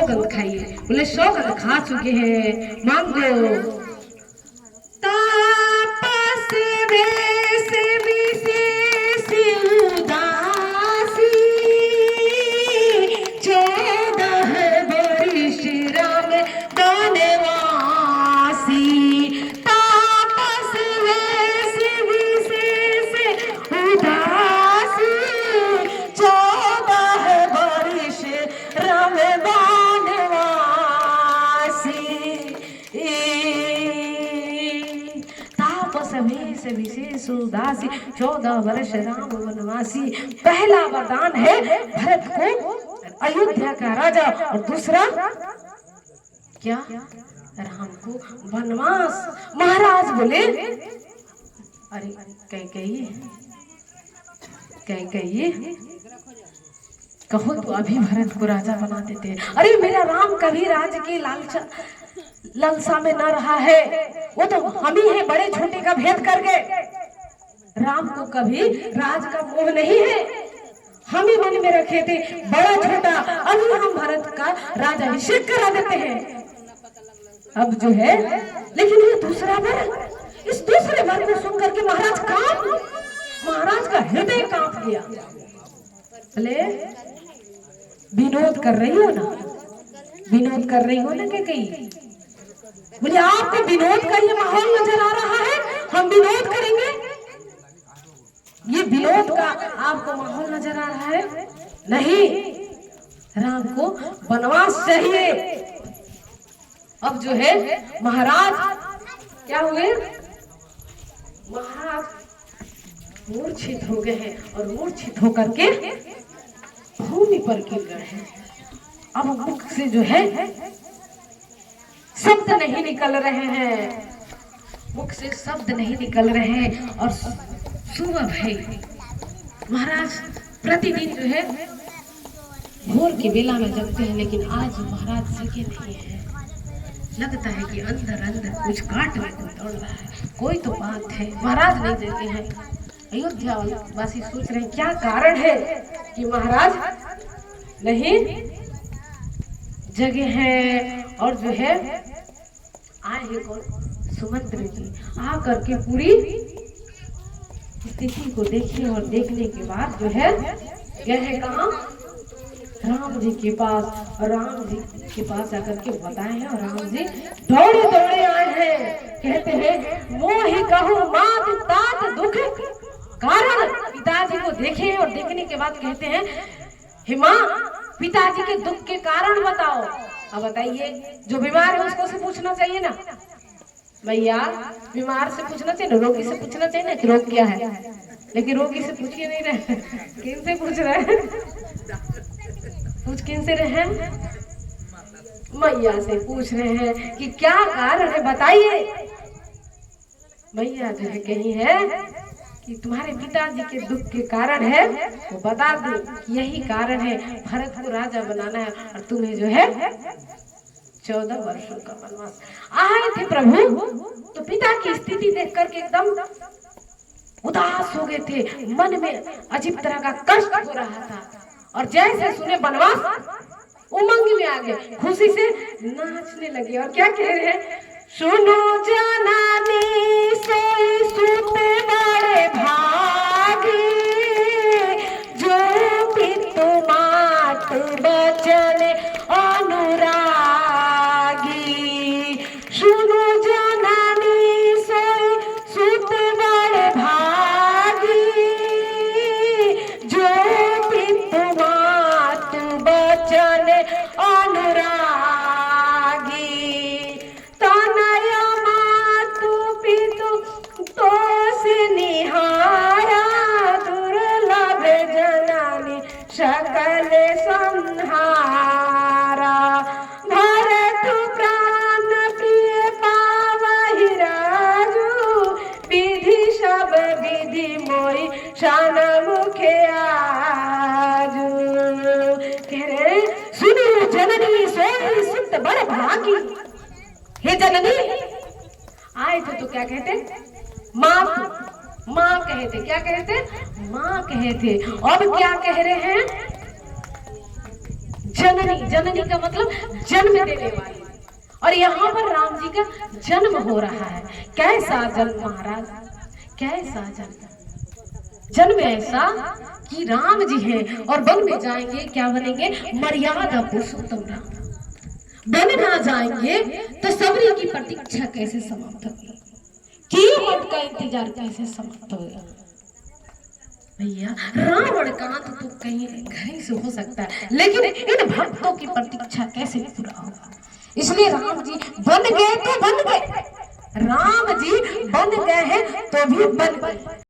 सौगंध खाइए। बोले सौगंध खा चुके हैं, मांगो। तापस वेश विशेष उदासी, 14 वर्ष राम वनवासी। तापस वेश विशेष उदासी, 14 वर्ष राम से विशेष उदासी, 14 वर्ष राम वनवासी। पहला वरदान है भरत को अयोध्या का राजा, और दूसरा क्या, राम को वनवास। महाराज बोले अरे कैकेयी कहो तो अभी भरत को राजा बना देते। अरे मेरा राम कभी राज्य की लालसा में न रहा है, वो तो हम ही है बड़े छोटे का भेद करके। राम को कभी राज का मोह नहीं है, हम ही मन में रखे थे बड़ा छोटा। अभी हम भरत का राजा अभिषेक करा देते हैं। अब जो है, लेकिन ये दूसरा वर, इस दूसरे वर को सुनकर के महाराज का हृदय कांप गया। बोले विनोद कर रही हो ना, विनोद कर रही हो ना के कहीं। बोले आपको विनोद का ये माहौल नजर आ रहा है, हम विनोद करेंगे। ये विनोद का आपको माहौल नजर आ रहा है? नहीं, राम को वनवास चाहिए। अब जो है महाराज क्या हुए, महाराज मूर्छित हो गए हैं, और मूर्छित होकर के भूमि पर गिर गए हैं। अब मुख से जो है शब्द नहीं निकल रहे हैं, मुख से शब्द नहीं निकल रहे हैं। और सुबह है, महाराज प्रतिदिन जो है भोर की बेला में जगते हैं, लेकिन आज महाराज जगे नहीं है। लगता है कि अंदर अंदर कुछ काटने को दौड़ रहा है, कोई तो बात है। महाराज नहीं देते हैं। अयोध्या वासी सोच रहे हैं क्या कारण है कि महाराज नहीं जगह है। और जो है आए हैं कौन, सुमंत्र जी। आ करके पूरी स्थिति को देखे, और देखने के बाद जो है गए हैं कहाँ, राम जी के पास। और राम जी के पास जाकर के बताए हैं, और राम जी दौड़े दौड़े आए हैं। कहते हैं मोहि कहूँ मात तात दुख कारण। पिताजी को देखे, और देखने के बाद कहते हैं हे माँ, पिताजी के दुख के कारण बताओ। अब बताइए, जो बीमार है उसको से पूछना चाहिए ना भैया, बीमार से पूछना चाहिए ना, रोगी से पूछना चाहिए ना कि रोग क्या है। लेकिन रोगी से पूछ ही नहीं रहे, किन से पूछ रहे हैं, पूछ किन से रहे हैं, मैया से पूछ रहे हैं कि क्या कारण है बताइए। मैया जो है कही है कि तुम्हारे पिताजी के दुख के कारण है, वो बता दे कि यही कारण है, भरत को राजा बनाना है, और तुम्हें जो है 14 वर्षों का वनवास। आए थे प्रभु तो पिता की स्थिति देख करके एकदम उदास हो गए थे, मन में अजीब तरह का कष्ट हो रहा था। और जैसे सुने वनवास, उमंग में आ गए, खुशी से नाचने लगे। और क्या कह रहे हैं, सुनो जनानी सोई सूते बड़े भागी, जो पितु मात बचन अनुरागी। सुनो जनानी सोई सूते बड़े भागी, जो पितु मात बचन अनुरागी। सकल संहारा, भरत प्राण प्रिय पावहि राजू, विधि सब विधि मोई शान मुखे आजू। कह रहे सुनो जननी सोई सुत बड़ भागी। हे जननी, आए थे तो क्या कहते, माँ माँ कहे थे, क्या कहे थे, माँ कहे थे। अब क्या कह रहे हैं, जननी, जननी का मतलब जन्म देने वाली। और यहाँ पर राम जी का जन्म हो रहा है। कैसा जन्म महाराज, कैसा जन्म, जन्म ऐसा कि राम जी हैं और वन में जाएंगे, क्या बनेंगे, मर्यादा पुरुषोत्तम राम। बन ना जाएंगे तो सबरी की प्रतीक्षा कैसे समाप्त होगी, कीमत का इंतजार कैसे समाप्त होगा। भैया रावण का अंत तो कहीं कहीं से हो सकता है, लेकिन इन भक्तों की प्रतीक्षा कैसे पूरा होगा। इसलिए राम जी बन गए तो बन गए, राम जी बन गए हैं तो भी बन गए।